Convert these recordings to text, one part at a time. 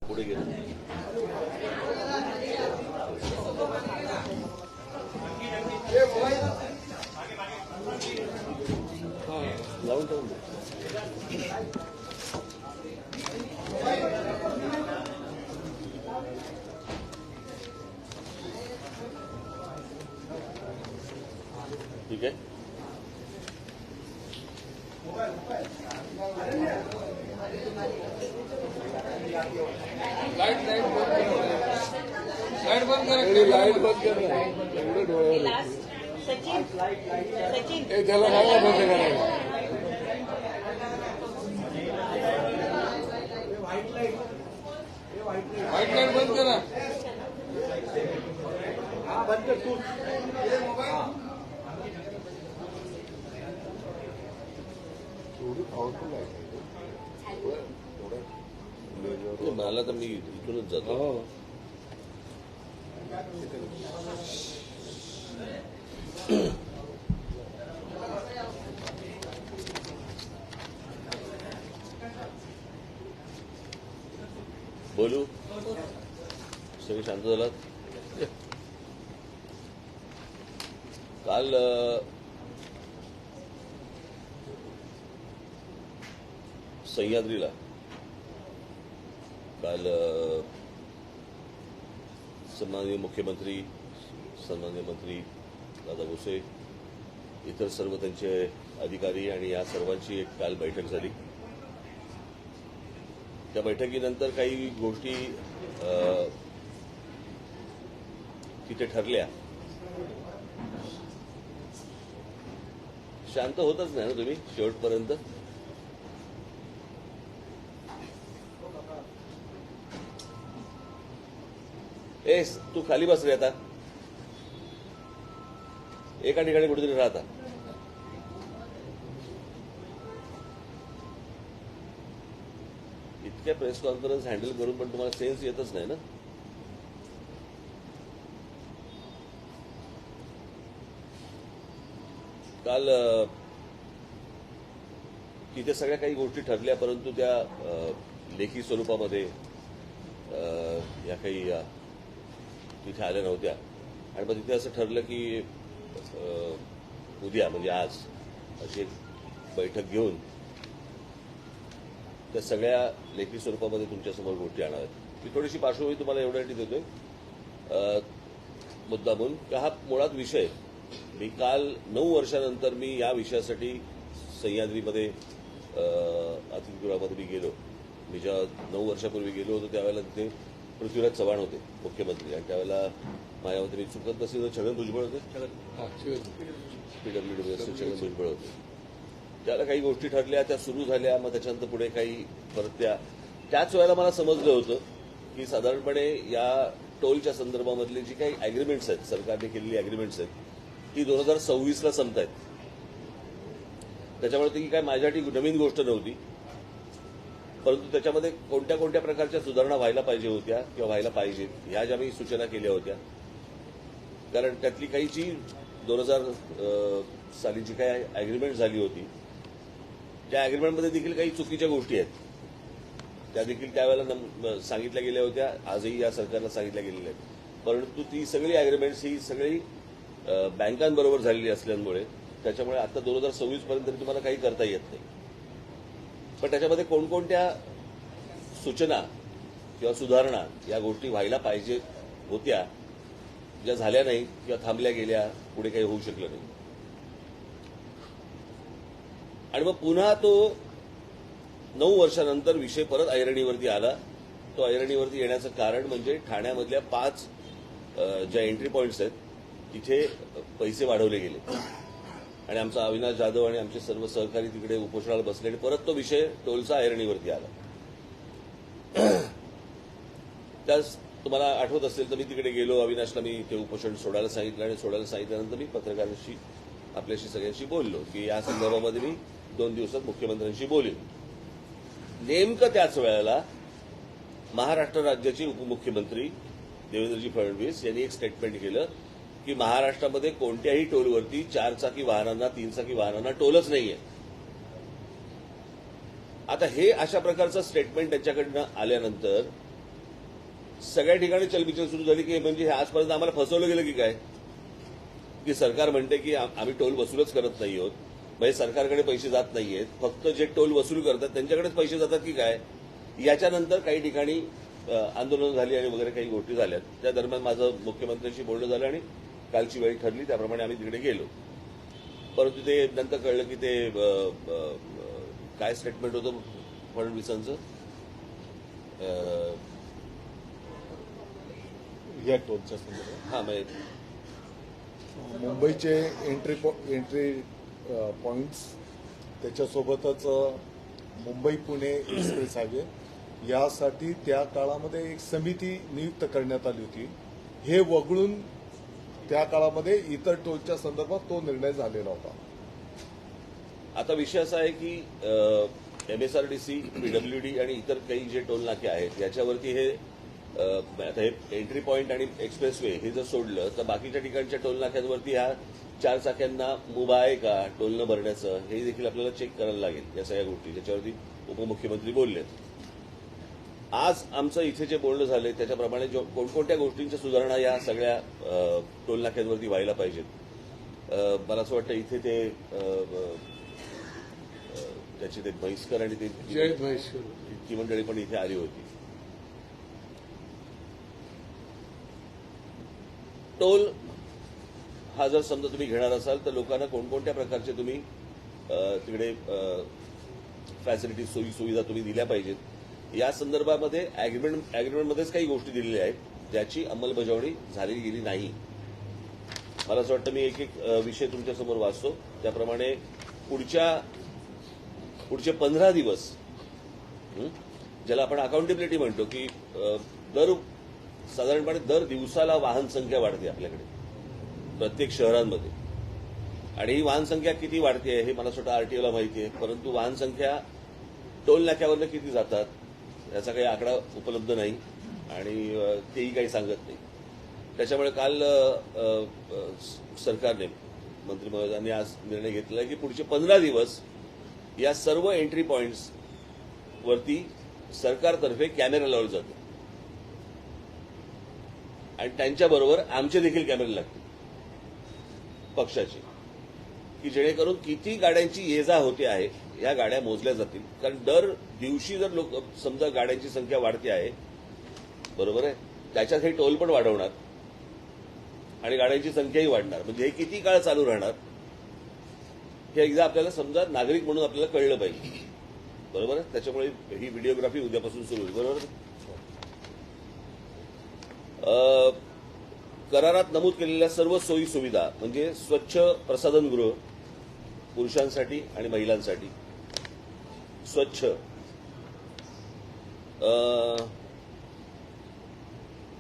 पुढे गेलं लावून ठेवून दे. ठीक आहे. लाइट बंद करा. लाईट बंद कर ना. एवढं डोळ्यावर सचिन सचिन त्याला सांगा बंद करायला. व्हाइट लाइट बंद करा. एवढी पॉवरफुल आहे. मला तर मी इथूनच जातो. हो. बोलू सगळे शांत झालात. काल सह्याद्रीला काल सन्माननीय मुख्यमंत्री, सन्माननीय मंत्री दादा भुसे, इतर सर्व त्यांचे अधिकारी आणि या सर्वांची एक काल बैठक झाली. त्या बैठकीनंतर काही गोष्टी तिथे ठरल्या. शांत होतच नाही ना तुम्ही शेवटपर्यंत. तू खाली बस रे. आता एका ठिकाणी कुठेतरी राहता. इतक्या प्रेस कॉन्फरन्स हँडल करून पण तुम्हाला सेन्स येतच नाही ना. काल तिथे सगळ्या काही गोष्टी ठरल्या, परंतु त्या लेखी स्वरूपामध्ये या काही तिथे आल्या नव्हत्या. आणि मग तिथे असं ठरलं की उद्या म्हणजे आज अशी एक बैठक घेऊन त्या सगळ्या लेखी स्वरूपामध्ये तुमच्यासमोर गोष्टी आणाव्यात. मी थोडीशी पार्श्वभूमी तुम्हाला एवढ्यासाठी देतोय मुद्दामून का हा मुळात विषय मी काल 9 वर्षानंतर मी या विषयासाठी सह्याद्रीमध्ये अतिथीगृहामध्ये मी गेलो. मी जेव्हा 9 वर्षापूर्वी गेलो होतो त्यावेळेला तिथे पृथ्वीराज चव्हाण होते मुख्यमंत्री, आणि त्यावेळेला माझ्यामध्ये मी चुकत नसेल छगन भुजबळ होते. पीडब्ल्यूडी छगन भुजबळ होते. त्याला काही गोष्टी ठरल्या, त्या सुरू झाल्या. मग त्याच्यानंतर पुढे काही परत त्याच वेळेला मला समजलं होतं की साधारणपणे या टोलच्या संदर्भामधली जी काही अॅग्रीमेंट्स आहेत, सरकारने केलेली अॅग्रीमेंट्स आहेत, ती 2026ला संपत आहेत. त्याच्यामुळे ती काय माझ्यासाठी नवीन गोष्ट नव्हती, परंतु त्याच्यामध्ये कोणत्या कोणत्या प्रकारच्या सुधारणा व्हायला पाहिजे होत्या किंवा व्हायला पाहिजेत ह्या ज्या मी सूचना केल्या होत्या. कारण त्यातली काही जी 2000 साली जी काही अॅग्रीमेंट झाली होती त्या अॅग्रीमेंटमध्ये देखील काही चुकीच्या गोष्टी आहेत. त्या देखील त्यावेळेला सांगितल्या गेल्या होत्या, आजही या सरकारला सांगितल्या गेलेल्या आहेत. परंतु ती सगळी अॅग्रीमेंट्स ही सगळी बँकांबरोबर झालेली असल्यामुळे त्याच्यामुळे आता 2026 पर्यंत तुम्हाला काही करता येत नाही. पण त्याच्यामध्ये कोणकोणत्या सूचना किंवा सुधारणा या गोष्टी व्हायला पाहिजे होत्या, ज्या झाल्या नाही किंवा थांबल्या गेल्या, पुढे काही होऊ शकलं नाही. आणि मग पुन्हा तो 9 वर्षानंतर विषय परत ऐरणीवरती आला. तो ऐरणीवरती येण्याचं कारण म्हणजे ठाण्यामधल्या 5 ज्या एंट्री पॉईंट्स आहेत तिथे पैसे वाढवले गेले आणि आमचा अविनाश जाधव आणि आमचे सर्व सहकारी तिकडे उपोषणाला बसले आणि परत तो विषय टोलचा ऐरणीवरती आला. त्यास तुम्हाला आठवत असेल तर मी तिकडे गेलो, अविनाशला मी ते उपोषण सोडायला सांगितलं आणि सोडायला सांगितल्यानंतर मी पत्रकारांशी आपल्याशी सगळ्यांशी बोललो की या संदर्भामध्ये मी 2 दिवसात मुख्यमंत्र्यांशी बोलेन. नेमकं त्याच वेळेला महाराष्ट्र राज्याचे उपमुख्यमंत्री देवेंद्रजी फडणवीस यांनी एक स्टेटमेंट केलं की महाराष्ट्रामध्ये कोणत्याही टोलवरती 4 चाकी वाहनांना 3 चाकी वाहनांना टोलच नाहीये. आता हे अशा प्रकारचं स्टेटमेंट त्यांच्याकडनं आल्यानंतर सगळ्या ठिकाणी चलबिचल सुरू झाली की म्हणजे हे आजपर्यंत आम्हाला फसवलं गेलं की काय, की सरकार म्हणते की आम्ही टोल वसूलच करत नाही आहोत, म्हणजे सरकारकडे पैसे जात नाहीयेत, फक्त जे टोल वसूल करतात त्यांच्याकडेच पैसे जातात की काय. याच्यानंतर काही ठिकाणी आंदोलनं झाली आणि वगैरे काही गोष्टी झाल्या. त्या दरम्यान माझं मुख्यमंत्र्यांशी बोलणं झालं आणि कालची वेळ ठरली त्याप्रमाणे आम्ही तिकडे गेलो. परंतु ते नंतर कळलं की ते काय स्टेटमेंट होतं फडणवीसांचं, या टोलच्या संदर्भात हा म्हणजे मुंबईचे एंट्री पॉइंट्स, त्याच्यासोबतच मुंबई पुणे एक्सप्रेस हायवे यासाठी त्या काळामध्ये एक समिती नियुक्त करण्यात आली होती. हे वगळून त्या काळामध्ये इतर टोलच्या संदर्भात तो निर्णय झालेला होता. आता विषय असा आहे की MSRDC, PWD आणि इतर काही जे टोल नाके आहेत याच्यावरती हे आता हे एंट्री पॉइंट आणि एक्सप्रेसवे हे जर सोडलं तर बाकीच्या ठिकाणच्या टोल नाक्यांवरती ह्या 4 चाक्यांना मुभा आहे का टोल न भरण्याचं, हे देखील आपल्याला चेक करायला लागेल. या सगळ्या गोष्टी त्याच्यावरती उपमुख्यमंत्री बोलले. आज आमचं इथे जे बोलणं झालंय त्याच्याप्रमाणे कोणकोणत्या गोष्टींच्या सुधारणा या सगळ्या टोल नाक्यांवरती व्हायला पाहिजेत. मला असं वाटतं इथे ते त्याचे ते म्हैसकर आणि ते जय महेश्वर ती मंडळी पण इथे आली होती. टोल हा जर समजा तुम्ही घेणार असाल तर लोकांना कोणकोणत्या प्रकारचे तुम्ही तिकडे फॅसिलिटीज, सोयी सुविधा तुम्ही दिल्या पाहिजेत. या संदर्भामध्ये अॅग्रीमेंटमध्येच काही गोष्टी दिलेल्या आहेत ज्याची अंमलबजावणी झालेली गेली नाही. मला असं वाटतं मी एक एक विषय तुमच्यासमोर वाचतो. त्याप्रमाणे पुढचे 15 दिवस ज्याला आपण अकाउंटेबिलिटी म्हणतो की साधारणपणे दर दिवसाला वाहन संख्या वाढते आपल्याकडे प्रत्येक शहरांमध्ये, आणि ही वाहन संख्या किती वाढते हे मला स्वतः आरटीओला माहिती आहे, परंतु वाहन संख्या टोल नाक्यावरनं किती जातात याचा काही आकडा उपलब्ध नाही आणि तेही काही सांगत नाही. त्याच्यामुळे काल सरकारने, मंत्री महोदयांनी आज निर्णय घेतला की पुढचे 15 दिवस या सर्व एंट्री पॉइंट्स वरती सरकारतर्फे कॅमेरा लावले जातो आणि त्यांच्याबरोबर आमचे देखील कॅमेरे लागतील पक्षाचे, की जेणेकरून किती गाड्यांची ये जा होते आहे या गाड्या मोजल्या जातील. कारण दर दिवशी जर लोक समजा गाड्यांची संख्या वाढते आहे, बरोबर आहे, त्याच्यात हे टोल पण वाढवणार आणि गाड्यांची संख्याही वाढणार, म्हणजे हे किती काळ चालू राहणार हे एकदा आपल्याला समजा नागरिक म्हणून आपल्याला कळलं पाहिजे, बरोबर आहे. त्याच्यामुळे ही व्हिडिओग्राफी उद्यापासून सुरू होईल, बरोबर. करारात नमूद केलेल्या सर्व सोयी सुविधा म्हणजे स्वच्छ प्रसाधनगृह पुरुषांसाठी आणि महिलांसाठी, स्वच्छ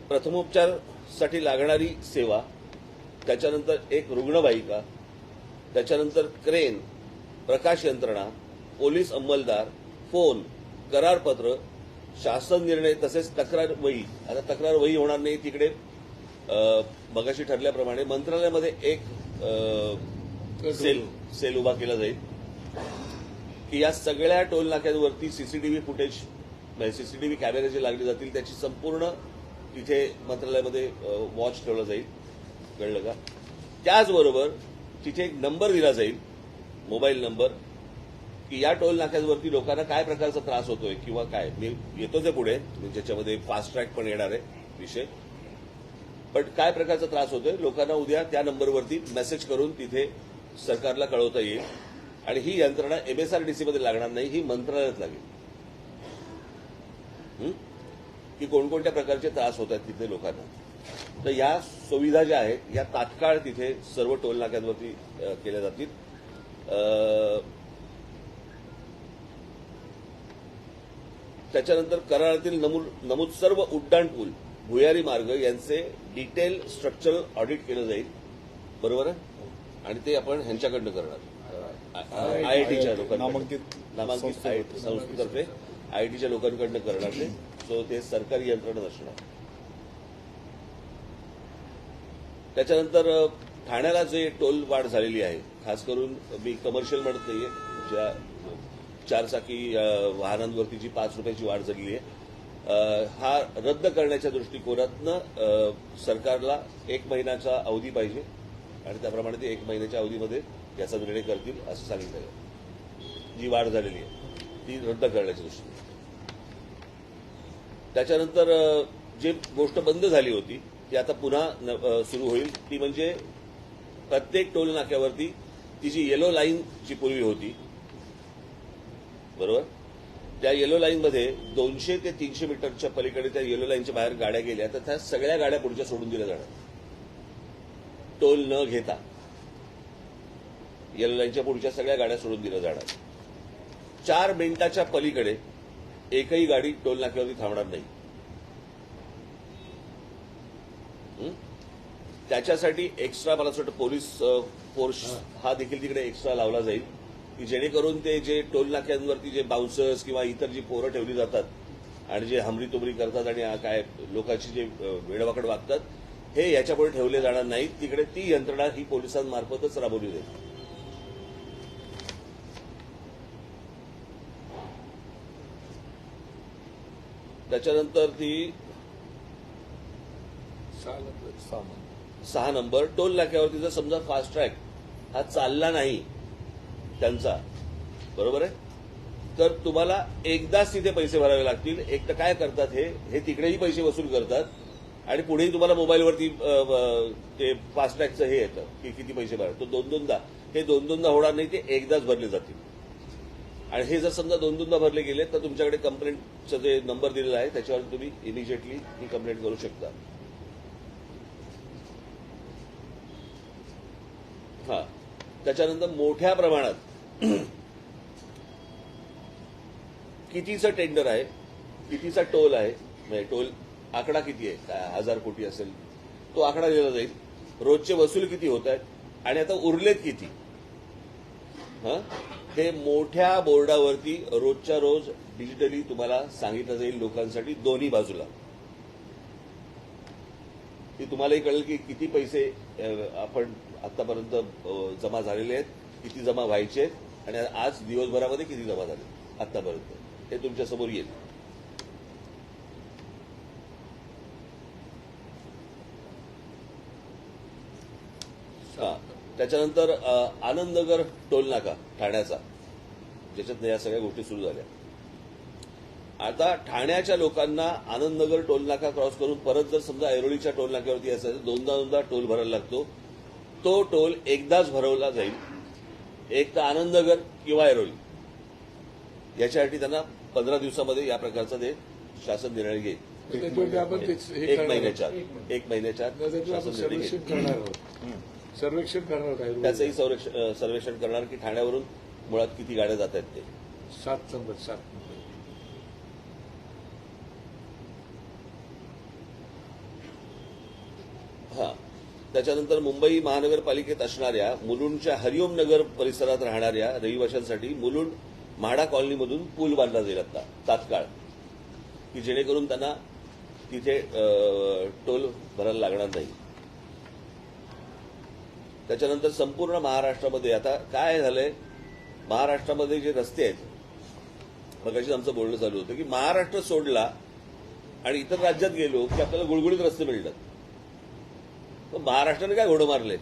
प्रथमोपचारासाठी लागणारी सेवा, त्याच्यानंतर एक रुग्णवाहिका, त्याच्यानंतर क्रेन, प्रकाश यंत्रणा, पोलीस अंमलदार, फोन, करारपत्र, शासन निर्णय तसेच तक्रार वही. आता तक्रार वही होणार नाही तिकडे, मगाशी ठरल्याप्रमाणे मंत्रालयामध्ये एक सेल उभा केला जाईल की या सगळ्या टोल नाक्यांवरती सीसीटीव्ही फुटेज, सीसीटीव्ही कॅमेरे जे लागले जातील त्याची संपूर्ण तिथे मंत्रालयामध्ये वॉच ठेवला जाईल, कळलं का. त्याचबरोबर तिथे एक नंबर दिला जाईल, मोबाईल नंबर, की या टोल नाक्यांवरती लोकांना काय प्रकारचा त्रास होतोय किंवा काय. मी येतोच आहे पुढे, ज्याच्यामध्ये फास्ट ट्रॅक पण येणार आहे विषय, पण काय प्रकारचा त्रास होतोय लोकांना उद्या त्या नंबरवरती मेसेज करून तिथे सरकारला कळवता येईल. आणि ही यंत्रणा MSRDC मध्ये लागणार नाही, ही मंत्रालयात लागेल की कोणकोणत्या प्रकारचे त्रास होत आहेत तिथे लोकांना. तर या सुविधा ज्या आहेत या तात्काळ तिथे सर्व टोल नाक्यांवरती केल्या जातील. त्याच्यानंतर करारातील नमूद सर्व उड्डाण पूल, भुयारी मार्ग यांचे डिटेल स्ट्रक्चरल ऑडिट केलं जाईल, बरोबर आहे. आणि ते आपण ह्यांच्याकडनं करणार, IITच्या लोकांना, नामांकित संस्थेतर्फे IITच्या लोकांकडनं करणार ते. सो ते सरकारी यंत्रणा नसणार. त्याच्यानंतर ठाण्याला जे टोल वाढ झालेली आहे, खास करून मी कमर्शियल म्हणत नाहीये, ज्या 4 चाकी वाहनांवरती जी 5 रुपयाची वाढ झालेली आहे हा रद्द करण्याच्या दृष्टिकोनातनं सरकारला 1 महिन्याचा अवधी पाहिजे आणि त्याप्रमाणे ते 1 महिन्याच्या अवधीमध्ये याचा निर्णय करतील असं सांगितलं आहे. जी वाढ झालेली आहे ती रद्द करण्याच्या दृष्टीने. त्याच्यानंतर जी गोष्ट बंद झाली होती ती आता पुन्हा सुरू होईल. ती म्हणजे प्रत्येक टोल नाक्यावरती ती जी येलो लाईन जी पूर्वी होती, बरोबर, त्या येलो लाईनमध्ये 200 ते 300 मीटरच्या पलीकडे त्या येलो लाईनच्या बाहेर गाड्या गेल्या तर त्या सगळ्या गाड्या पुढच्या सोडून दिल्या जाणार, टोल न घेता. येलो लाईनच्या पुढच्या सगळ्या गाड्या सोडून दिल्या जाणार. 4 मिनिटाच्या पलीकडे एकही गाडी टोल नाक्यावरती थांबणार नाही. त्याच्यासाठी एक्स्ट्रा मला असं वाटतं पोलीस फोर्स हा देखील तिकडे एक्स्ट्रा लावला जाईल की जेणेकरून ते जे टोल नाक्यांवरती जे बाउन्सर्स किंवा इतर जी पोरं ठेवली जातात आणि जे हमरी करतात आणि काय लोकांची जे वेडवाकड वागतात, हे याच्यापुढे ठेवले जाणार नाहीत. तिकडे ती यंत्रणा ही पोलिसांमार्फतच राबवली जाईल. त्याच्यानंतर ती 6 नंबर टोल नाक्यावरती जर समजा फास्ट ट्रॅक हा चालला नाही त्यांचा, बरोबर आहे, तर तुम्हाला एकदाच तिथे पैसे भरावे लागतील. एक तर काय करतात हे तिकडेही पैसे वसूल करतात आणि पुढेही तुम्हाला मोबाईलवरती ते फास्ट ट्रॅकचं हे येतं की किती पैसे भरा. तो दोन-दोनदा होणार नाही, ते एकदाच भरले जातील. आणि हे जर समजा 2-2दा भरले गेले तर तुमच्याकडे कंप्लेंटचा जे नंबर दिलेला आहे त्याच्यावर तुम्ही इमिजिएटली ही कंप्लेंट करू शकता. हा, त्याच्यानंतर मोठ्या प्रमाणात कितीचं टेंडर आहे, कितीचा टोल आहे, म्हणजे टोल आकडा किती आहे, काय 1000 कोटी असेल, तो आकडा दिला जाईल. रोजचे वसूल किती होत आहेत आणि आता उरलेत किती, हे मोठ्या बोर्डावरती रोजच्या रोज डिजिटली तुम्हाला सांगितलं जाईल लोकांसाठी दोन्ही बाजूला. की तुम्हालाही कळेल की किती पैसे आपण आतापर्यंत जमा झालेले आहेत, किती जमा व्हायचे आहेत आणि आज दिवसभरामध्ये किती जमा झाले आतापर्यंत, हे तुमच्या समोर येईल. त्याच्यानंतर आनंदनगर टोल नाका ठाण्याचा, ज्याच्यात या सगळ्या गोष्टी सुरू झाल्या. आता ठाण्याच्या लोकांना आनंदनगर टोल नाका क्रॉस करून परत जर समजा ऐरोलीच्या टोल नाक्यावरती असेल तर दोनदा टोल भरायला लागतो. तो टोल एकदाच भरवला जाईल, एक तर आनंदनगर किंवा ऐरोली, याच्यासाठी त्यांना 15 दिवसामध्ये या प्रकारचा ते शासन निर्णय घेईल. एक महिन्याच्या शासन निर्णय घेईल. सर्वेक्षण करणार काय, त्याचंही सर्वेक्षण करणार की ठाण्यावरून मुळात किती गाड्या जात आहेत ते. 7 नंबर. हा, त्याच्यानंतर मुंबई महानगरपालिकेत असणाऱ्या मुलुंडच्या हरिओम नगर परिसरात राहणाऱ्या रहिवाशांसाठी मुलुंड म्हाडा कॉलनीमधून पूल बांधला जाईल आता तात्काळ, की जेणेकरून त्यांना तिथे टोल भरायला लागणार नाही. त्याच्यानंतर संपूर्ण महाराष्ट्रामध्ये आता काय झालंय, महाराष्ट्रामध्ये जे रस्ते आहेत, मगाशीच आमचं बोलणं चालू होतं की महाराष्ट्र सोडला आणि इतर राज्यात गेलो की आपल्याला गुळगुळीत रस्ते मिळतात. पण महाराष्ट्राने काय घोडं मारले,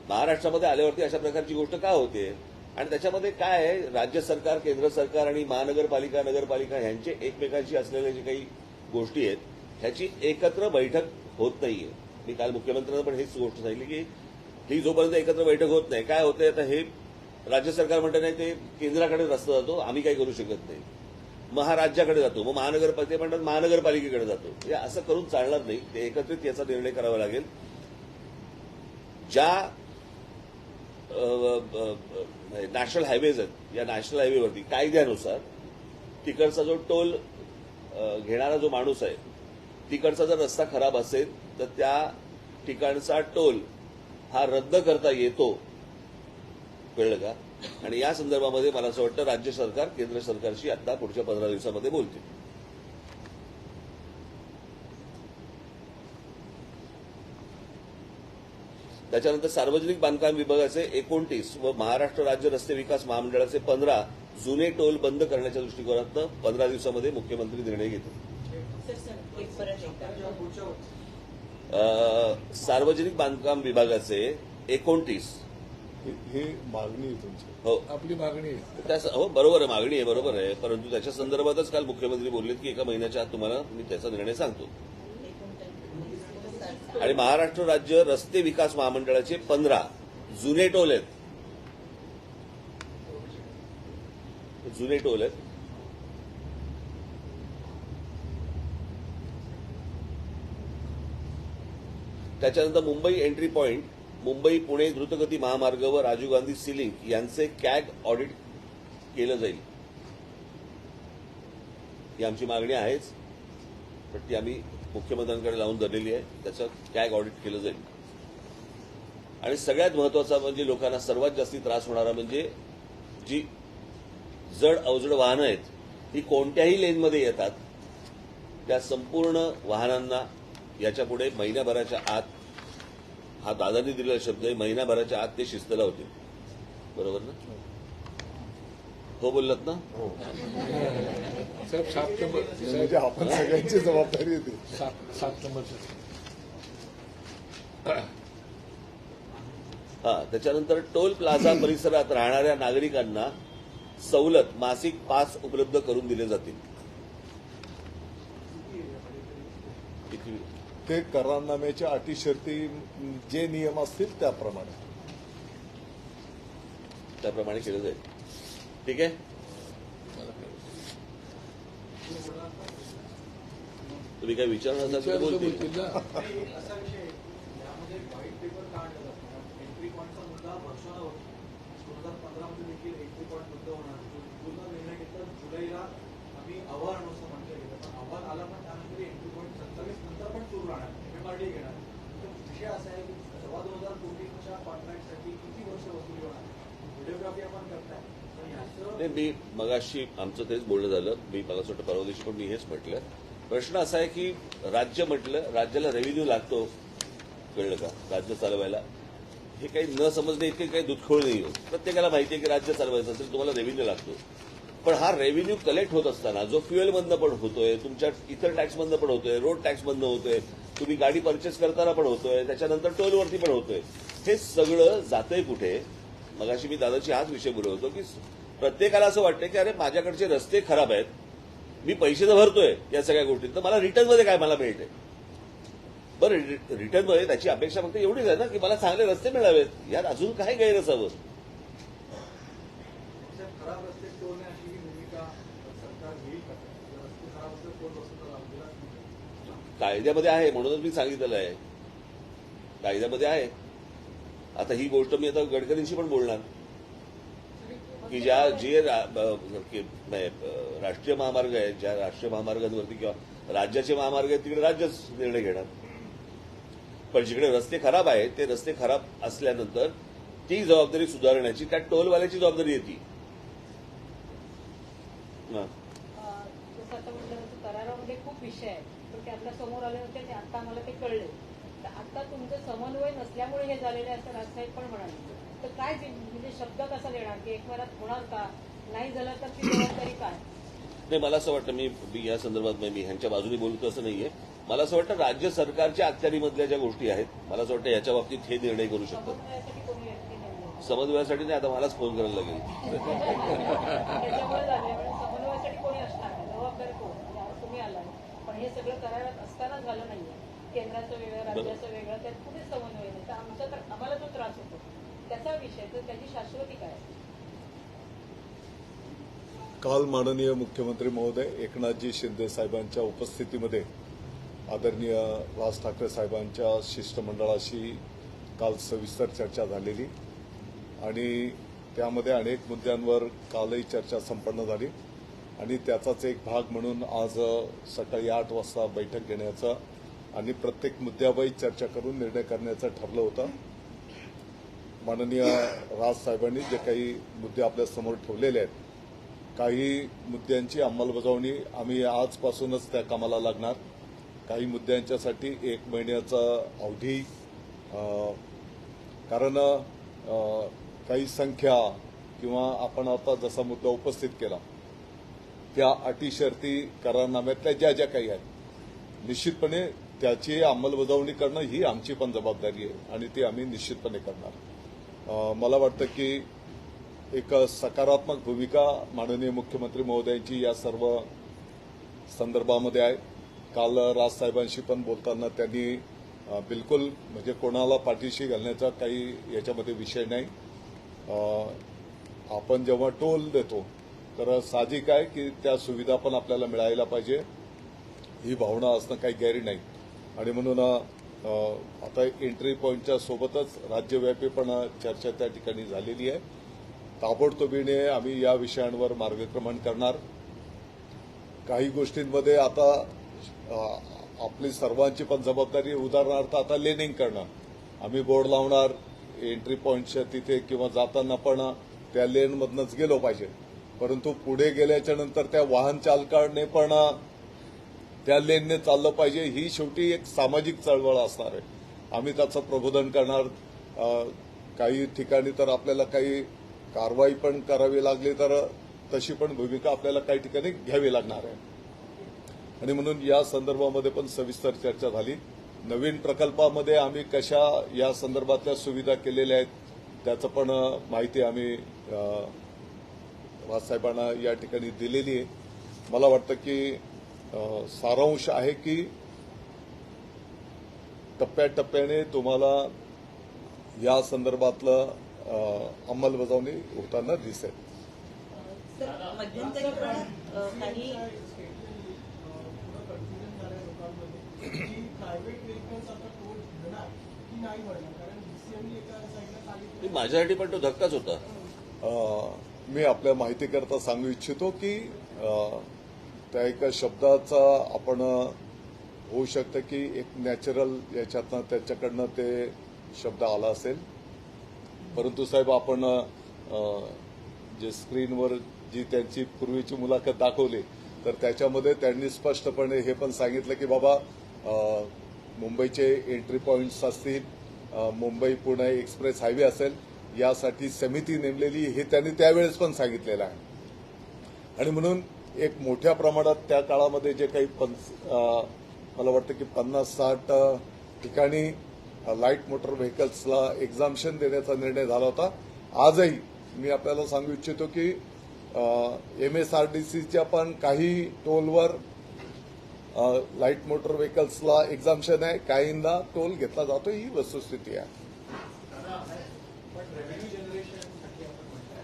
महाराष्ट्रामध्ये आल्यावरती अशा प्रकारची गोष्ट का होते. आणि त्याच्यामध्ये काय आहे, राज्य सरकार, केंद्र सरकार आणि महानगरपालिका, नगरपालिका ह्यांचे एकमेकांशी असलेल्या जे काही गोष्टी आहेत ह्याची एकत्र बैठक होत नाहीये. मी काल मुख्यमंत्र्यांना पण हेच गोष्ट सांगितली की ही जोपर्यंत एकत्र बैठक होत नाही, काय होतंय आता, हे राज्य सरकार म्हणतं नाही ते केंद्राकडे रस्ता जातो, आम्ही काही करू शकत नाही, मग हा राज्याकडे जातो, मग महानगरपालिका म्हणतात महानगरपालिकेकडे जातो. हे असं करून चालणार नाही, ते एकत्रित याचा निर्णय करावा लागेल. ज्या नॅशनल हायवेज आहेत, या नॅशनल हायवेवरती कायद्यानुसार तिकडचा जो टोल घेणारा जो माणूस आहे, तिकडचा जर रस्ता खराब असेल तर त्या ठिकाणचा टोल हा रद्द करता येतो, कळलं का. आणि या संदर्भामध्ये मला असं वाटतं राज्य सरकार केंद्र सरकारशी आता पुढच्या 15 दिवसामध्ये बोलतील. त्याच्यानंतर सार्वजनिक बांधकाम विभागाचे 29 व महाराष्ट्र राज्य रस्ते विकास महामंडळाचे 15 जुने टोल बंद करण्याच्या दृष्टिकोनातनं 15 दिवसामध्ये मुख्यमंत्री निर्णय घेतील. सर एक परत एकदा सार्वजनिक बांधकाम विभागाचे 29 हे मागणी आहे तुमची. हो आपली मागणी आहे. हो बरोबर आहे, मागणी आहे, बरोबर आहे. परंतु त्याच्या संदर्भातच काल मुख्यमंत्री बोलले की एका महिन्याच्या आत तुम्हाला मी त्याचा निर्णय सांगतो. आणि महाराष्ट्र राज्य रस्ते विकास महामंडळाचे 15 जुने टोल आहेत. जुने टोल आहेत. त्याच्यानंतर मुंबई एंट्री पॉइंट, मुंबई पुणे द्रुतगती महामार्ग व राजीव गांधी सीलिंक यांचे कॅग ऑडिट केलं जाईल. ही आमची मागणी आहेच, पण ती आम्ही मुख्यमंत्र्यांकडे लावून धरलेली आहे. त्याचं कॅग ऑडिट केलं जाईल. आणि सगळ्यात महत्वाचा म्हणजे लोकांना सर्वात जास्ती त्रास होणारा म्हणजे जी जड अवजड वाहनं आहेत ही कोणत्याही लेनमध्ये येतात, त्या संपूर्ण वाहनांना याच्यापुढे महिन्याभराच्या आत, हा दादांनी दिलेला शब्द आहे, महिन्याभराच्या आत ते शिस्त लावतील. बरोबर ना? हो बोललात ना? हो. साहेब 7 नंबर म्हणजे आपण सगळ्यांची जबाबदारी येते. 7 नंबरचं हा, त्याच्यानंतर टोल प्लाझा परिसरात राहणाऱ्या नागरिकांना सवलत मासिक पास उपलब्ध करून दिले जातील. ते करारनाम्याच्या अटी शर्ती जे नियम असतील त्याप्रमाणे केलं जाईल. ठीक आहे. तुम्ही काय विचारणार असाल तर बोलतील. बोलतील ना. असा विषय आहे, यामध्ये व्हाईट पेपर का आणलं जातं? एंट्री पॉईंटचा मुद्दा वर्षावर 2015 मध्ये देखील एंट्री पॉईंट बंद होणार. पूर्ण निर्णय घेतला जुलैला आम्ही अहवाल असं म्हटलं गेलं, पण अहवाल आला पण त्यानंतर एंट्री पॉईंट 27 नंतर पण सुरू राहणार, MMRD घेणार. तर विषय असा आहे की 2,500 कोटीच्या कॉन्ट्रॅक्टसाठी किती वर्ष वसुली होणार? व्हिडिओग्राफी आपण करताय, पण याचं नाही, मी मगाशी आमचं तेच बोलणं झालं. मी मला असं वाटतं परवा दिवशी पण मी हेच म्हटलं. प्रश्न असा आहे की राज्य म्हटलं, राज्याला रेव्हेन्यू लागतो, कळलं का? राज्य चालवायला हे काही न समजणे इतके काही दुधखोळ नाही होत. प्रत्येकाला माहिती आहे की राज्य चालवायचं असेल तुम्हाला रेव्हेन्यू लागतो. पण हा रेव्हेन्यू कलेक्ट होत असताना जो फ्युएलमधनं पण होतोय, तुमच्या इतर टॅक्समधनं पण होतोय, रोड टॅक्समधनं होतोय, तुम्ही गाडी परचेस करताना पण होतोय, त्याच्यानंतर टोलवरती पण होतोय, हे सगळं जातंय कुठे? मगाशी मी दादाची हाच विषय बोलत होतो की प्रत्येकाला असं वाटतं की अरे माझ्याकडचे रस्ते खराब आहेत, मी पैसे तर भरतोय या सगळ्या गोष्टी, तर मला रिटर्नमध्ये काय मला मिळते? बरं, रिटर्नमध्ये त्याची अपेक्षा फक्त एवढीच आहे ना की मला चांगले रस्ते मिळावेत. यात अजून काय गैरसावं? खराब रस्ते टोलणे अशी ही भूमिका सरकार घेईल का? जर रस्ते खराब असतील टोल बसवता लागेल. कायद्यामध्ये आहे, म्हणूनच मी सांगितलेलं आहे, कायद्यामध्ये आहे. आता ही गोष्ट मी आता गडकरींशी पण बोलणार की जे राष्ट्रीय महामार्ग आहेत, ज्या राष्ट्रीय महामार्गांवरती किंवा राज्याचे महामार्ग आहेत तिकडे राज्यच निर्णय घेणार. पण जिकडे रस्ते खराब आहेत ते रस्ते खराब असल्यानंतर ती जबाबदारी सुधारण्याची त्या टोलवाल्याची जबाबदारी येते. जसं आता म्हटलं करारामध्ये खूप विषय आहेत, पण ते आपल्या समोर आले होते ते आता आम्हाला ते कळले. तर आता तुमचं समन्वय नसल्यामुळे हे झालेले असं राजसाहेब पण म्हणाले. तर काय म्हणजे शब्द कसा देणार की एक महिन्यात होणार का? नाही झालं तर ती जबाबदारी काय? नाही, मला असं वाटतं, मी या संदर्भात मी ह्यांच्या बाजूने बोलतो असं नाहीये. मला असं वाटतं राज्य सरकारच्या अखत्यारीमधल्या ज्या गोष्टी आहेत, मला असं वाटतं याच्या बाबतीत हे निर्णय करू शकतात. समन्वयासाठी कोणी व्यक्ती नाही. समन्वयासाठी नाही, आता मलाच फोन करायला लागेल. त्याच्यामुळे झाले समन्वयासाठी कोणी असणार नाही. जबाबदारी कोण? म्हणजे आज तुम्ही आलाय, पण हे सगळं करारात असताना झालं नाहीये. केंद्राचं वेगळं, राज्याचं वेगळं, त्यात कुठेच समन्वय नाही. तर आमचा तर आम्हाला जो त्रास होतो त्याचा विषय, तर त्याची शाश्वती काय? काल माननीय मुख्यमंत्री महोदय एकनाथजी शिंदे साहेबांच्या उपस्थितीमध्ये आदरणीय राज ठाकरे साहेबांच्या शिष्टमंडळाशी काल सविस्तर चर्चा झालेली आणि त्यामध्ये अनेक मुद्द्यांवर कालही चर्चा संपन्न झाली आणि त्याचाच एक भाग म्हणून आज सकाळी 8 वाजता बैठक घेण्याचा आणि प्रत्येक मुद्द्यावरही चर्चा करून निर्णय करण्याचं ठरलं होतं. माननीय राज साहेबांनी जे काही मुद्दे आपल्या समोर ठेवलेले आहेत, काही मुद्द्यांची अंमलबजावणी आम्ही आजपासूनच त्या कामाला लागणार. काही मुद्द्यांच्यासाठी 1 महिन्याचा अवधी, कारण काही संख्या किंवा आपण आता जसा मुद्दा उपस्थित केला त्या अटी शर्ती करारनाम्यातल्या ज्या ज्या काही आहेत निश्चितपणे त्याची अंमलबजावणी करणं ही आमची पण जबाबदारी आहे आणि ती आम्ही निश्चितपणे करणार. मला वाटतं की एक सकारात्मक भूमिका माननीय मुख्यमंत्री महोदयांची या सर्व संदर्भामध्ये आहे. काल राजसाहेबांशी पण बोलताना त्यांनी बिलकुल म्हणजे कोणाला पाठीशी घालण्याचा काही याच्यामध्ये विषय नाही. आपण जेव्हा टोल देतो तर साहजिक आहे की त्या सुविधा पण आपल्याला मिळायला पाहिजे ही भावना असणं काही गैर नाही आणि म्हणून आता एंट्री पॉईंटच्या सोबतच राज्यव्यापी पण चर्चा त्या ठिकाणी झालेली आहे. ताबडतोबीने आम्ही या विषयांवर मार्गक्रमण करणार. काही गोष्टींमध्ये आता आपली सर्वांची पण जबाबदारी उदाहरणार्थ आता लेनिंग करणं आम्ही बोर्ड लावणार एंट्री पॉईंटच्या तिथे किंवा जाताना पण त्या लेनमधनंच गेलो पाहिजे परंतु पुढे गेल्याच्या नंतर त्या वाहन चालकाने पण त्या लेनने चाललं पाहिजे ही शेवटी एक सामाजिक चळवळ असणार आहे. आम्ही त्याचं प्रबोधन करणार. काही ठिकाणी तर आपल्याला काही कारवाई पण करावी लागली तर तशी पण भूमिका आपल्याला काही ठिकाणी घ्यावी लागणार आहे आणि म्हणून या संदर्भामध्ये पण सविस्तर चर्चा झाली. नवीन प्रकल्पामध्ये आम्ही कशा या संदर्भातल्या सुविधा केलेल्या आहेत त्याचं पण माहिती आम्ही राजसाहेबांना या ठिकाणी दिलेली आहे. मला वाटतं की सारांश आहे की टप्प्याटप्प्याने तुम्हाला या संदर्भातलं अंमलबजावणी होताना दिसेल. सर मध्यंतरी पण काही माझ्यासाठी पण तो धक्काच होता. मी आपल्या माहितीकरता सांगू इच्छितो की त्या एका शब्दाचा आपण होऊ शकतं की एक नॅचरल याच्यातनं त्याच्याकडनं ते शब्द आला असेल परंतु साहेब आपण जे स्क्रीनवर जी त्यांची पूर्वीची मुलाखत दाखवली तर त्याच्यामध्ये त्यांनी स्पष्टपणे हे पण सांगितलं की बाबा मुंबईचे एंट्री पॉईंट्स असतील मुंबई पुणे एक्सप्रेस हायवे असेल यासाठी समिती नेमलेली हे त्यांनी त्यावेळेस पण सांगितलेलं आहे आणि म्हणून एक मोठ्या प्रमाणात त्या काळामध्ये जे काही मला वाटतं की 50-60 ठिकाणी लाईट मोटर व्हेकल्सला एक्झाम्शन देण्याचा निर्णय झाला होता. आजही मी आपल्याला सांगू इच्छितो की MSRDCच्या पण काही टोलवर लाईट मोटर व्हेकल्सला एक्झाम्शन आहे काहींना टोल घेतला जातो ही वस्तुस्थिती आहे. पण रेव्हेन्यू जनरेशनसाठी आपण म्हणताय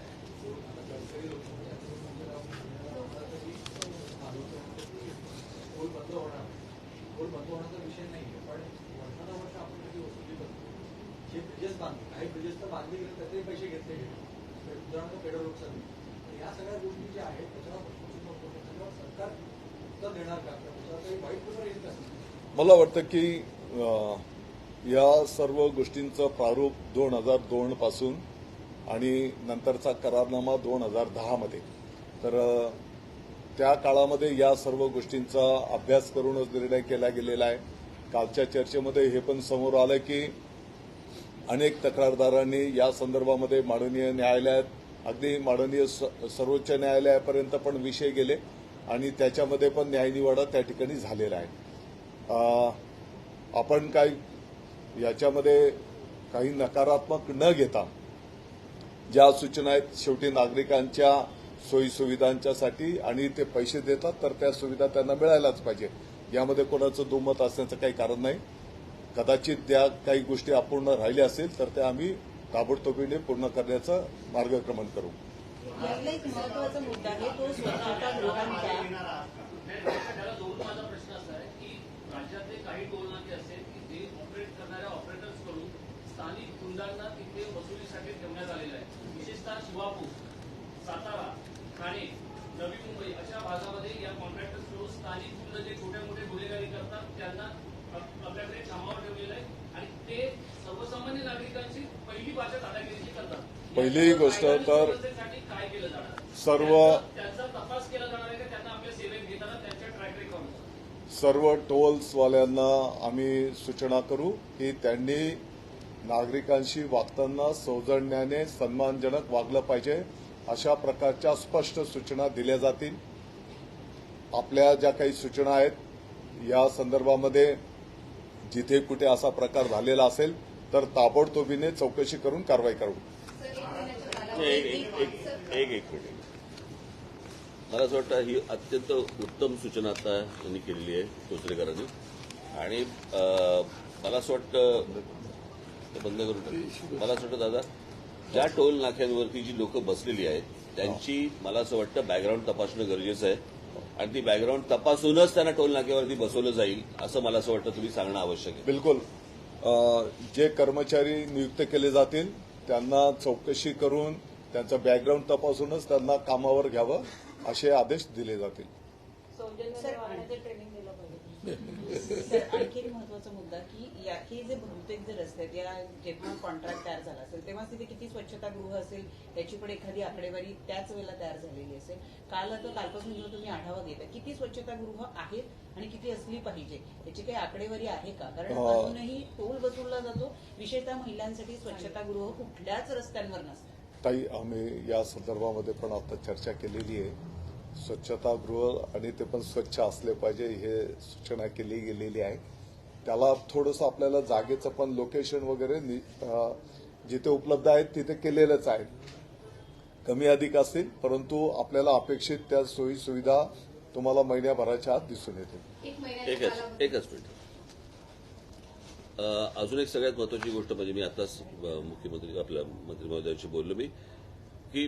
टोल बंद होणार टोल बंद होण्याचा विषय नाहीये पण वर्षानुवर्ष आपण त्याची वसुली करतो. जे ब्रिजेस बांधले काही ब्रिजेस तर बांधले गेले त्याचे पैसे घेतले गेले उदाहरणार्थ पेडर रोडसाठी या सगळ्या गोष्टी ज्या आहेत त्याच्यावर सरकार उत्तर देणार का त्याच्यावर काही वाईट पेपर येईल का? मला वाटतं की या सर्व गोष्टींचं प्रारूप 2002 पासून आणि नंतरचा करारनामा 2010 मध्ये तर त्या काळामध्ये या सर्व गोष्टींचा अभ्यास करूनच निर्णय केला गेलेला आहे. कालच्या चर्चेमध्ये हे पण समोर आलं की अनेक तक्रारदारांनी या संदर्भामध्ये माननीय न्यायालयात अगदी माननीय सर्वोच्च न्यायालयापर्यंत पण विषय गेले आणि त्याच्यामध्ये पण न्यायनिवाडा त्या ठिकाणी झालेला आहे. आपण काही याच्यामध्ये काही नकारात्मक न घेता ज्या सूचना आहेत शेवटी नागरिकांच्या सोयीसुविधांच्यासाठी आणि ते पैसे देतात तर त्या सुविधा त्यांना मिळायलाच पाहिजे यामध्ये कोणाचं दुमत असण्याचं काही कारण नाही. कदाचित त्या काही गोष्टी अपूर्ण राहिल्या असतील तर त्या आम्ही ताबडतोबीने पूर्ण करण्याचं मार्गक्रमण करू. यातला एक महत्वाचा मुद्दा आहे तो स्वतःचा गृहांचा त्याला जोडून माझा प्रश्न असा आहे की राज्यातले काही टोल नाके असेल की जे ऑपरेट करणाऱ्या ऑपरेटर्सकडून स्थानिक गुंडांना तिथे वसुलीसाठी ठेवण्यात आलेलं आहे. विशेषतः शिवापूर, सातारा, ठाणे, नवी मुंबई अशा भागामध्ये या कॉन्ट्रॅक्टर्सकडून स्थानिक गुंड जे छोटे मोठे गुन्हेगारी करतात त्यांना आपल्याकडे कामावर ठेवलेलं आहे आणि ते सर्वसामान्य नागरिकांची पहिली भाषा दादागिरीची करतात. पहिली गोष्ट तर काय केलं जाणार सर्व त्यांचा तपास केला जाणार आहे का त्यांना आपल्या सेवेत घेताना त्यांच्या ट्रॅक रेकॉर्ड सर्व टोल्सवाल्यांना आम्ही सूचना करू की त्यांनी नागरिकांशी वागताना सौजन्याने सन्मानजनक वागलं पाहिजे. अशा प्रकारच्या स्पष्ट सूचना दिल्या जातील. आपल्या ज्या काही सूचना आहेत या संदर्भामध्ये जिथे कुठे असा प्रकार झालेला असेल तर ताबडतोबीने चौकशी करून कारवाई करू. एक मिनिट. मला असं वाटतं ही अत्यंत उत्तम सूचना आता त्यांनी केलेली आहे तोसरेकरांनी. आणि मला असं वाटतं ते बंद करून टाकू. मला असं वाटतं दादा, ज्या टोल नाक्यांवरती जी लोक बसलेली आहेत त्यांची मला असं वाटतं बॅकग्राऊंड तपासणं गरजेचं आहे. आणि ती बॅकग्राऊंड तपासूनच त्यांना टोल नाक्यावरती बसवलं जाईल असं मला असं वाटतं तुम्ही सांगणं आवश्यक आहे. बिलकुल. जे कर्मचारी नियुक्त केले जातील त्यांना चौकशी करून त्यांचं बॅकग्राऊंड तपासूनच त्यांना कामावर घ्यावं असे आदेश दिले जातील. सौजन्याने वागण्याचं ट्रेनिंग दिलं पाहिजे. सर, आणखी एक महत्वाचा मुद्दा की हे जे बहुतेक जे रस्ते आहेत या जेव्हा कॉन्ट्रॅक्ट तयार झाला असेल तेव्हा तिथे किती स्वच्छतागृह असेल याची पण एखादी आकडेवारी त्याच वेळेला तयार झालेली असेल. कालपासून जेव्हा तुम्ही आढावा घेता किती स्वच्छतागृह आहेत आणि किती असली पाहिजे याची काही आकडेवारी आहे का? कारण अजूनही टोल वसूलला जातो, विशेषतः महिलांसाठी स्वच्छतागृह कुठल्याच रस्त्यांवर नसतात. ताई, आम्ही या संदर्भामध्ये पण आता चर्चा केलेली आहे. स्वच्छतागृह आणि ते पण स्वच्छ असले पाहिजे हे सूचना केली गेलेली आहे. त्याला थोडंसं आपल्याला जागेचं पण लोकेशन वगैरे जिथे उपलब्ध आहेत तिथे केलेलंच आहे. कमी अधिक असतील परंतु आपल्याला अपेक्षित त्या सोयी सुविधा तुम्हाला महिन्याभराच्या आत दिसून येतील. एकच मिनिट. अजून एक सगळ्यात महत्वाची गोष्ट म्हणजे मी आताच मुख्यमंत्री आपल्या मंत्री महोदयांशी बोललो मी की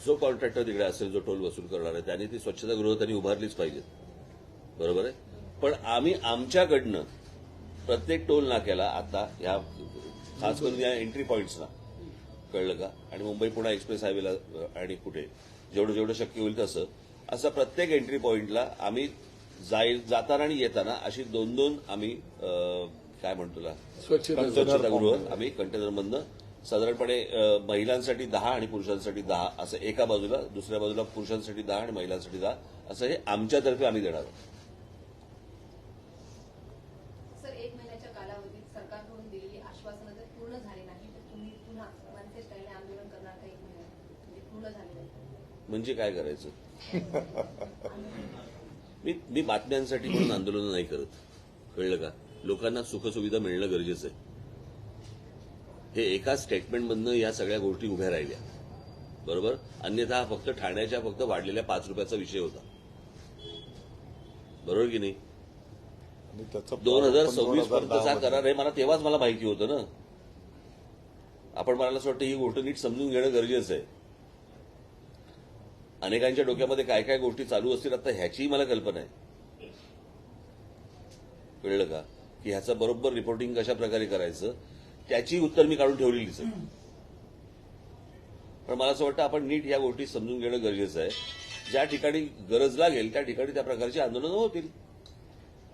जो कॉन्ट्रॅक्टर तिकडे असेल जो टोल वसूल करणार आहे त्यांनी ती स्वच्छतागृह त्यांनी उभारलीच पाहिजेत. बरोबर आहे. पण आम्ही आमच्याकडनं प्रत्येक टोल नाक्याला आता या खास करून या एंट्री पॉईंट्सना कळलं का आणि मुंबई पुणे एक्सप्रेस हायवेला आणि कुठे जेवढं शक्य होईल तसं असं प्रत्येक एंट्री पॉईंटला आम्ही जाताना आणि येताना अशी दोन आम्ही काय म्हणतो स्वच्छतागृह आम्ही कंटेनरमधनं साधारणपणे महिलांसाठी 10 आणि पुरुषांसाठी 10 असं एका बाजूला, दुसऱ्या बाजूला पुरुषांसाठी 10 आणि महिलांसाठी 10 असं हे आमच्यातर्फे आम्ही देणार आहोत. सर, 1 महिन्याच्या कालावधीत सरकारकडून दिलेली आश्वासनं जर पूर्ण झाली नाही तर तुम्ही पुन्हा मनसे स्टाईलने आंदोलन करणार का? 1 महिन्यात म्हणजे पूर्ण झाले नाही म्हणजे काय करायचं? मी बातम्यांसाठी म्हणून आंदोलन नाही करत. कळलं का? लोकांना सुखसुविधा मिळणं गरजेचं आहे. हे एका स्टेटमेंटमधनं या सगळ्या गोष्टी उभ्या राहिल्या. बरोबर. अन्यथा फक्त ठाण्याच्या फक्त वाढलेल्या 5 रुपयाचा विषय होता. बरोबर की नाही? 2026 पर्यंतचा करार आहे. मला तेव्हाच माहिती होतं ना. आपण मला असं वाटतं ही गोष्ट नीट समजून घेणं गरजेचं आहे. अनेकांच्या डोक्यामध्ये काय काय गोष्टी चालू असतील आता ह्याचीही मला कल्पना आहे. कळलं का? की ह्याचं बरोबर रिपोर्टिंग कशा प्रकारे करायचं त्याची उत्तर मी काढून ठेवलेलीच आहे. पण मला असं वाटतं आपण नीट या गोष्टी समजून घेणं गरजेचं आहे. ज्या ठिकाणी गरज लागेल त्या ठिकाणी त्या प्रकारची आंदोलनं होतील.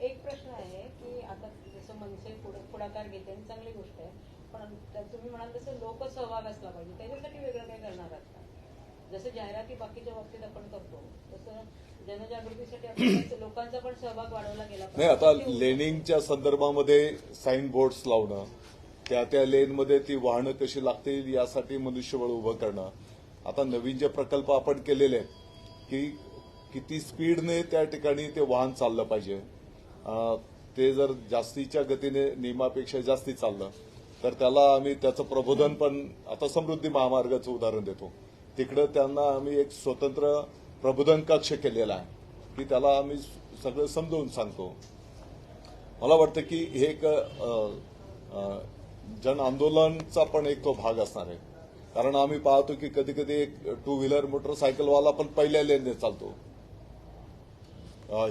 एक प्रश्न आहे की आता जसं मनसे पुढाकार घेते आणि चांगली गोष्ट आहे, पण तुम्ही म्हणाल तसं लोकसहभाग असला पाहिजे. त्याच्यासाठी वेगळं काय करणार आहात का? जसं जाहिराती बाकीच्या बाबतीत आपण करतो तसं जनजागृतीसाठी आपण लोकांचा पण सहभाग वाढवला गेला नाही. आता लेनिंगच्या संदर्भामध्ये साईन बोर्ड्स लावणं, त्या लेनमध्ये ती वाहनं कशी लागतील यासाठी मनुष्यबळ उभं करणं. आता नवीन जे प्रकल्प आपण केलेले आहेत की किती स्पीडने त्या ठिकाणी ते वाहन चाललं पाहिजे. ते जर जास्तीच्या गतीने नियमापेक्षा जास्ती चाललं तर त्याला आम्ही त्याचं प्रबोधन पण आता समृद्धी महामार्गाचं उदाहरण देतो. तिकडं त्यांना आम्ही एक स्वतंत्र प्रबोधन कक्ष केलेला आहे की त्याला आम्ही सगळं समजावून सांगतो. मला वाटतं की हे एक जन आंदोलनचा पण एक तो भाग असणार आहे. कारण आम्ही पाहतो की कधी कधी एक 2 व्हीलर मोटरसायकलवाला पण पहिल्या लेनने चालतो,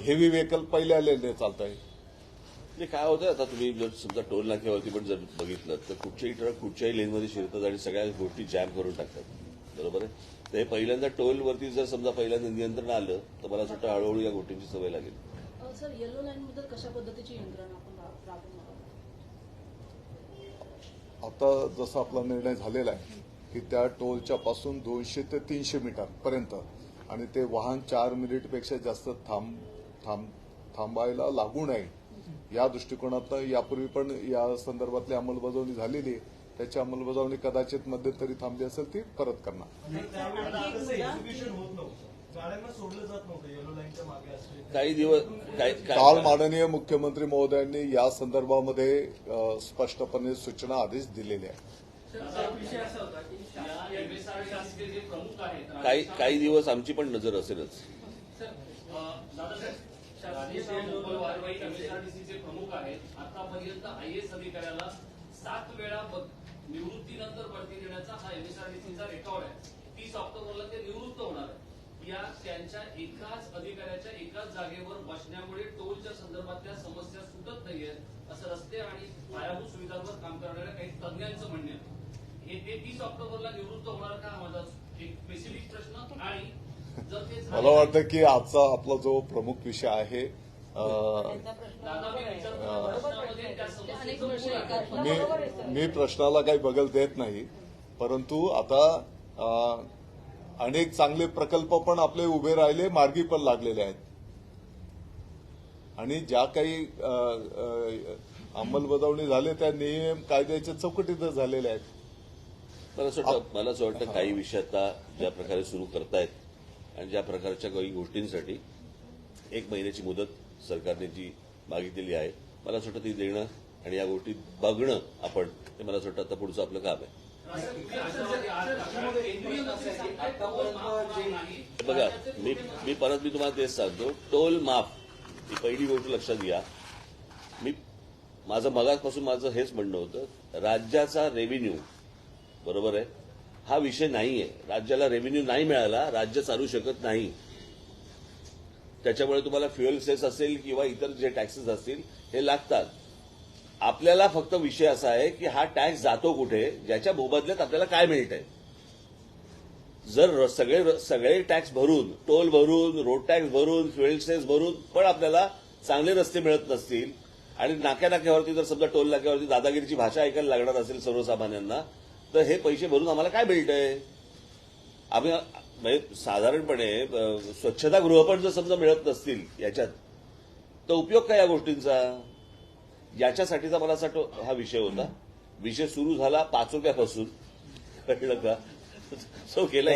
हेवी व्हेकल पहिल्या लेनने चालत आहे. म्हणजे काय होतं आता तुम्ही जर समजा टोल नाक्यावरती पण जर बघितलं तर कुठच्याही ट्रक कुठच्याही लेनमध्ये शिरतात आणि सगळ्या गोष्टी जॅम करून टाकतात. बरोबर आहे. तर हे पहिल्यांदा टोलवरती जर समजा पहिल्यांदा नियंत्रण आलं तर मला असं वाटतं हळूहळू या गोष्टींची सवय लागेल. सर, येलो लाईन बद्दल कशा पद्धतीची यंत्रणा आपण राबवणार? आता जसा आपला निर्णय झालेला आहे की त्या टोलच्या पासून 200 ते 300 मीटर पर्यंत आणि ते वाहन 4 मिनिटपेक्षा जास्त थांबायला लागू नये या दृष्टिकोनात यापूर्वी पण या संदर्भातली अंमलबजावणी झालेली आहे. त्याची अंमलबजावणी कदाचित मध्यंतरी थांबली असेल ती परत करणार. एक्झिबिशन होत नव्हतं, गाड्यांना सोडलं जात नव्हतं, येलो लाईनच्या मागे असले काही दिवस काल माननीय मुख्यमंत्री महोदयांनी या संदर्भामध्ये स्पष्टपणे सूचना आधीच दिलेल्या आहेत. विषय असा होता की या MSRTC जे प्रमुख आहेत काही दिवस आमची पण नजर असेलच. दादासाहेब, शासकीय मोबाईल वारवाई MSRTCचे प्रमुख आहेत. आतापर्यंत IAS अधिकाऱ्याला 7 वेळा निवृत्तीनंतर बढती देण्याचा हा MSRTCचा रेकॉर्ड आहे. 30 ऑक्टोबरला ते निवृत्त होणार आहे. या त्यांच्या एकाच अधिकाऱ्याच्या एकाच जागेवर बसण्यामुळे टोलच्या संदर्भातल्या समस्या सुटत नाहीयेत असं रस्ते आणि पायाभूत सुविधांवर काम करणाऱ्या काही तज्ञांचं म्हणणं आहे. हे 30 ऑक्टोबरला निवृत्त होणार का, हा माझा एक स्पेसिफिक प्रश्न. आणि जर ते मला वाटतं की आजचा आपला जो प्रमुख विषय आहे त्यांचा प्रश्न बरोबर आहे. अनेक वर्ष बरोबर आहे सर. मी प्रश्नाला काही बगल देत नाही, परंतु आता अनेक चांगले प्रकल्प पण आपले उभे राहिले, मार्गी पण लागलेले आहेत. आणि ज्या काही अंमलबजावणी झाले त्या नियम कायद्याच्या चौकटीतच झालेल्या आहेत. मला असं वाटतं काही विषय आता ज्या प्रकारे सुरू करतायत आणि ज्या प्रकारच्या काही गोष्टींसाठी 1 महिन्याची मुदत सरकारने जी मागितलेली आहे, मला असं वाटतं ती देणं आणि या गोष्टी बघणं आपण, ते मला असं वाटतं आता पुढचं आपलं काम आहे. बघा, मी तुम्हाला तेच सांगतो, टोल माफ ही पहिली गोष्ट लक्षात घ्या. मगाचपासून माझं हेच म्हणणं होतं, राज्याचा रेव्हेन्यू बरोबर आहे हा विषय नाहीये. राज्याला रेव्हेन्यू नाही मिळाला, राज्य चालू शकत नाही. त्याच्यामुळे तुम्हाला फ्युएल सेस असेल किंवा इतर जे टॅक्सेस असतील हे लागतात. आपल्याला फक्त विषय असा आहे की हा टॅक्स जातो कुठे, ज्याच्या मोबदल्यात आपल्याला काय मिळतंय. जर सगळे टॅक्स भरून, टोल भरून, रोड टॅक्स भरून, फ्युएल सेस भरून पण आपल्याला चांगले रस्ते मिळत नसतील आणि नाक्यावरती जर समजा टोल नाक्यावरती दादागिरीची भाषा ऐकायला लागणार असेल सर्वसामान्यांना, तर हे पैसे भरून आम्हाला काय मिळतंय. आम्ही म्हणजे साधारणपणे स्वच्छतागृह पण जर समजा मिळत नसतील याच्यात, तर उपयोग काय या गोष्टींचा. याच्यासाठीचा मला असं वाटतं हा विषय होता. विषय सुरू झाला 5 रुपयापासून, कळलं का. सो केला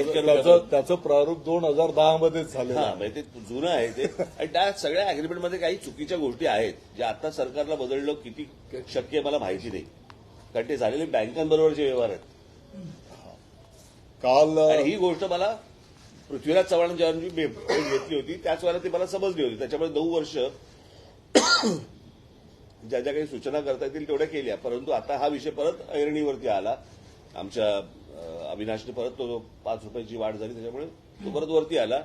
त्याचं प्रारूप 2010 मध्येच झालं. हा, म्हणजे ते जुनं आहे ते. आणि त्या सगळ्या अग्रीमेंटमध्ये काही चुकीच्या गोष्टी आहेत ज्या आता सरकारला बदलणं किती शक्य आहे मला माहिती नाही, कारण ते झालेले बँकांबरोबरचे व्यवहार आहेत. काल आणि ही गोष्ट मला पृथ्वीराज चव्हाण ज्यांची घेतली होती त्याच वेळेला ती मला समजली होती. त्याच्यामुळे 9 वर्ष ज्या काही सूचना करता येतील तेवढ्या केल्या, परंतु आता हा विषय परत ऐरणीवरती आला. आमच्या अविनाशने परत तो 5 रुपयाची वाढ झाली, त्याच्यामुळे तो परत वरती आला.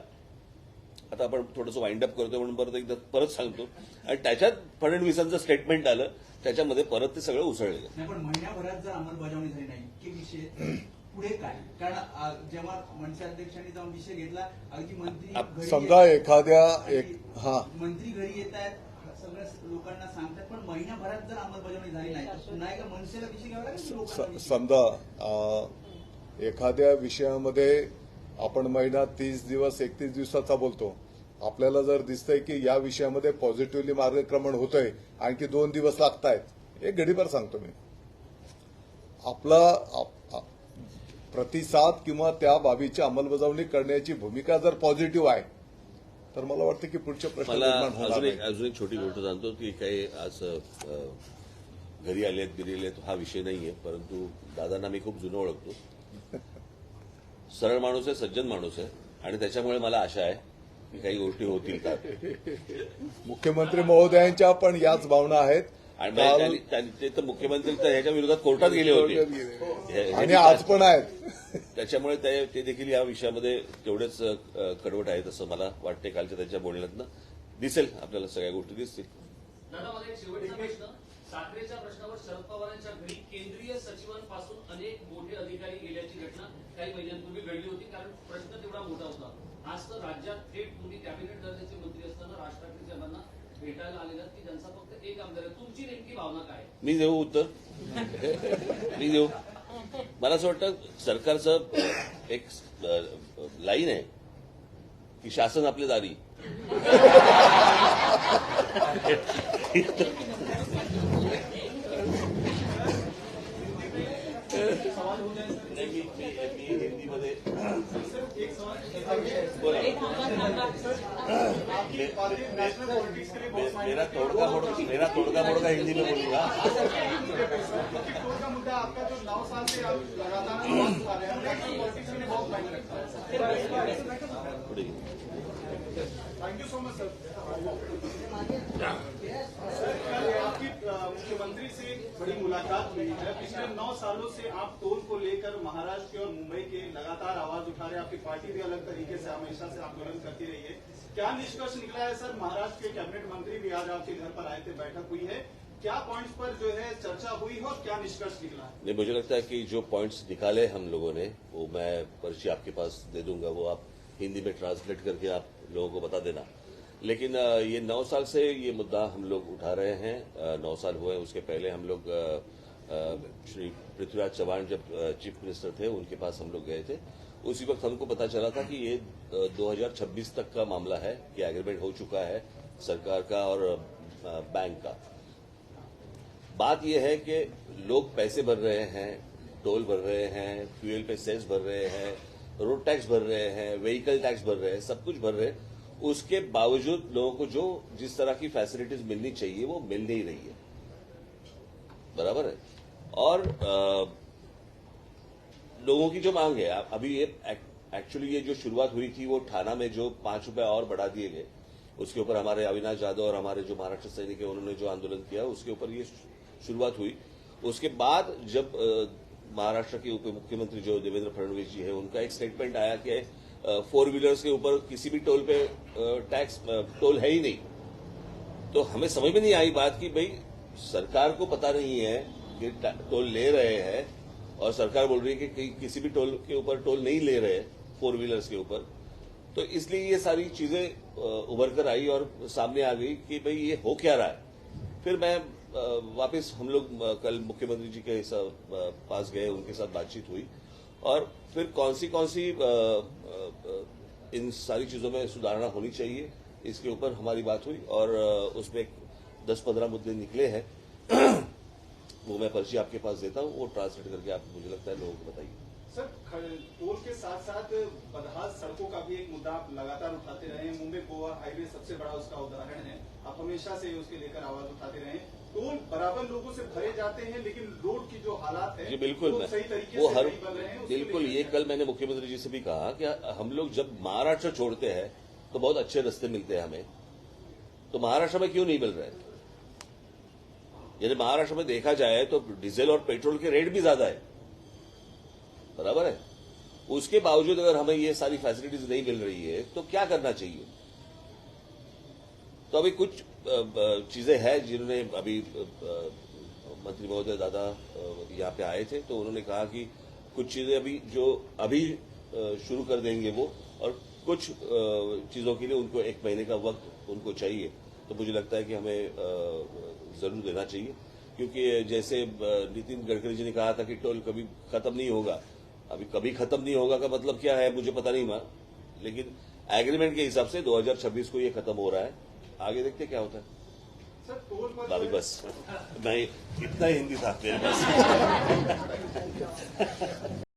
आता आपण थोडंसं वाइंड अप करतोय म्हणून एकदा परत सांगतो. आणि त्याच्यात फडणवीसांचं स्टेटमेंट आलं, त्याच्यामध्ये परत ते सगळं उसळलेलं. नाही, पण महिन्याभरात जर अंमलबजावणी झाली नाही की विषय पुढे काय. कारण जेव्हा मनसे अध्यक्षांनी जाऊन विषय घेतला, अगदी मंत्री समजा एखाद्या मंत्री घरी येत आहेत, सगळ्या लोकांना सांगतात, पण महिन्याभरात जर अंमलबजावणी झाली नाही तर पुन्हा एका मनसेला विषय घ्यावा लागेल. समजा एखाद्या विषयामध्ये आपण महिना 30 दिवस 31 दिवसाचा बोलतो, आपल्याला जर दिसतंय की या विषयामध्ये पॉझिटिव्हली मार्गक्रमण होतंय, आणखी 2 दिवस लागतायत, एक घडीभर सांगतो मी, आपला प्रतिसाद किंवा त्या बाबीची अंमलबजावणी करण्याची भूमिका जर पॉझिटिव्ह आहे तर मला वाटतं की पुढच्या प्रश्न निर्माण होणार नाही. अजून एक छोटी गोष्ट सांगतो की काही आज घरी आलेत बिरी आलेत हा विषय नाहीये, परंतु दादांना मी खूप जुनं ओळखतो. सरळ माणूस आहे, सज्जन माणूस आहे, आणि त्याच्यामुळे मला आशा आहे की काही गोष्टी होतील का. मुख्यमंत्री महोदयांच्या पण याच भावना आहेत. आणि ते तर मुख्यमंत्री तर ह्याच्या विरोधात कोर्टात गेले होते आणि आज पण आहेत. त्याच्यामुळे ते देखील या विषयामध्ये तेवढेच कडवट आहेत असं मला वाटते. कालच्या त्यांच्या बोलण्यातनं दिसेल, आपल्याला सगळ्या गोष्टी दिसतील. दादा, मला एक शेवटचा प्रश्न. साखरेच्या प्रश्नावर शरद पवारांच्या घरी केंद्रीय सचिवांपासून अनेक मोठे अधिकारी गेल्याची घटना काही महिन्यांपूर्वी घडली होती, कारण प्रश्न तेवढा मोठा होता. आज तर राज्यात थेट तुम्ही कॅबिनेट दर्जाचे मंत्री असताना राज ठाकरे साहेबांना भेटायला आलेला की ज्यांचा फक्त एक आमदार आहे. तुमची नेमकी भावना काय. मी देऊ उत्तर, मी देऊ. मला असं वाटतं सरकारचं एक लाईन आहे की शासन आपल्या दारी. मेरा तोड़का मोड़का हिंदी में बोलूंगा। टोल का मुद्दा आपका जो 9 साल से आप लगातार आवाज उठा रहे हैं, नेशनल पॉलिटिक्स में बहुत मायने रखता है। Thank you so much sir. कल आपकी मुख्यमंत्री से एक बड़ी मुलाकात हुई है। पिछले 9 सालों से आप टोल को लेकर महाराष्ट्र और मुंबई के लगातार आवाज उठा रहे हैं। आपकी पार्टी भी अलग तरीके से हमेशा से आंदोलन करती रही है। क्या निष्कर्ष निकला है सर? महाराष्ट्र के कैबिनेट मंत्री भी आज आपके घर पर आए थे, बैठक हुई है, क्या पॉइंट्स पर जो है चर्चा हुई है और क्या निष्कर्ष निकला है? नहीं, मुझे लगता है कि जो पॉइंट्स निकाले हम लोगों ने वो मैं पर्ची आपके पास दे दूंगा, वो आप हिंदी में ट्रांसलेट करके आप लोगों को बता देना। लेकिन ये 9 साल से ये मुद्दा हम लोग उठा रहे हैं। 9 साल हुए, उसके पहले हम लोग श्री पृथ्वीराज चौहान जब चीफ मिनिस्टर थे उनके पास हम लोग गए थे। उसी वक्त हमको पता चला था कि ये 2026 तक का मामला है कि एग्रीमेंट हो चुका है सरकार का और बैंक का। बात यह है कि लोग पैसे भर रहे हैं, टोल भर रहे हैं, फ्यूल पे सेस भर रहे हैं, रोड टैक्स भर रहे हैं, व्हीकल टैक्स भर रहे हैं, सब कुछ भर रहे हैं। उसके बावजूद लोगों को जो जिस तरह की फैसिलिटीज मिलनी चाहिए वो मिल नहीं रही है, बराबर है। और लोगों की जो मांग है, अभी ये एक्चुअली ये जो शुरुआत हुई थी वो ठाणा में जो 5 रुपए और बढ़ा दिए गए, उसके ऊपर हमारे अविनाश यादव और हमारे जो महाराष्ट्र सैनिक है उन्होंने जो आंदोलन किया उसके ऊपर ये शुरुआत हुई। उसके बाद जब महाराष्ट्र के उप मुख्यमंत्री जो देवेंद्र फडणवीस जी है उनका एक स्टेटमेंट आया कि 4 व्हीलर्स के ऊपर किसी भी टोल पे टोल है ही नहीं। तो हमें समझ में नहीं आई बात कि भाई सरकार को पता नहीं है कि टोल ले रहे हैं और सरकार बोल रही है कि किसी भी टोल के ऊपर टोल नहीं ले रहे 4 व्हीलर्स के ऊपर। तो इसलिए ये सारी चीजें उभर कर आई और सामने आ गई कि भाई ये हो क्या रहा है। फिर मैं वापस हम लोग कल मुख्यमंत्री जी के पास गए, उनके साथ बातचीत हुई और फिर कौन सी इन सारी चीजों में सुधारणा होनी चाहिए इसके ऊपर हमारी बात हुई और उसमें 10-15 मुद्दे निकले हैं। वो मैं पर्ची आपके पास देता हूँ, वो ट्रांसलेट करके आप मुझे लगता है लोगों को बताइए। सर, टोल के साथ साथ बदहाल सड़कों का भी एक मुद्दा आप लगातार उठाते रहे हैं। मुंबई गोवा हाईवे सबसे बड़ा उसका उदाहरण है। आप हमेशा से उसके लेकर आवाज उठाते रहे। टोल बराबर लोगों से भरे जाते हैं लेकिन रोड की जो हालात है जी बिल्कुल, वो मैं सही तरीके वो से हर नहीं बन रहे हैं। बिल्कुल, ये कल मैंने मुख्यमंत्री जी से भी कहा कि हम लोग जब महाराष्ट्र छोड़ते हैं तो बहुत अच्छे रास्ते मिलते हैं हमें, तो महाराष्ट्र में क्यों नहीं मिल रहे? यदि महाराष्ट्र में देखा जाए तो डीजल और पेट्रोल के रेट भी ज्यादा है, बराबर है। उसके बावजूद अगर हमें ये सारी फैसिलिटीज नहीं मिल रही है तो क्या करना चाहिए? तो अभी कुछ चीजें हैं जिन्होंने अभी मंत्री महोदय दादा यहाँ पे आए थे तो उन्होंने कहा कि कुछ चीजें अभी शुरू कर देंगे वो, और कुछ चीजों के लिए उनको 1 महीने का वक्त उनको चाहिए। तो मुझे लगता है कि हमें जरूर देना चाहिए, क्योंकि जैसे नितिन गडकरी जी ने कहा था कि टोल कभी खत्म नहीं होगा। अभी कभी खत्म नहीं होगा का मतलब क्या है मुझे पता नहीं, लेकिन एग्रीमेंट के हिसाब से 2026 को ये खत्म हो रहा है। आगे देखते क्या होता है। सर, टोल पर अभी बस मैं इतना हिंदी था मेरे पास।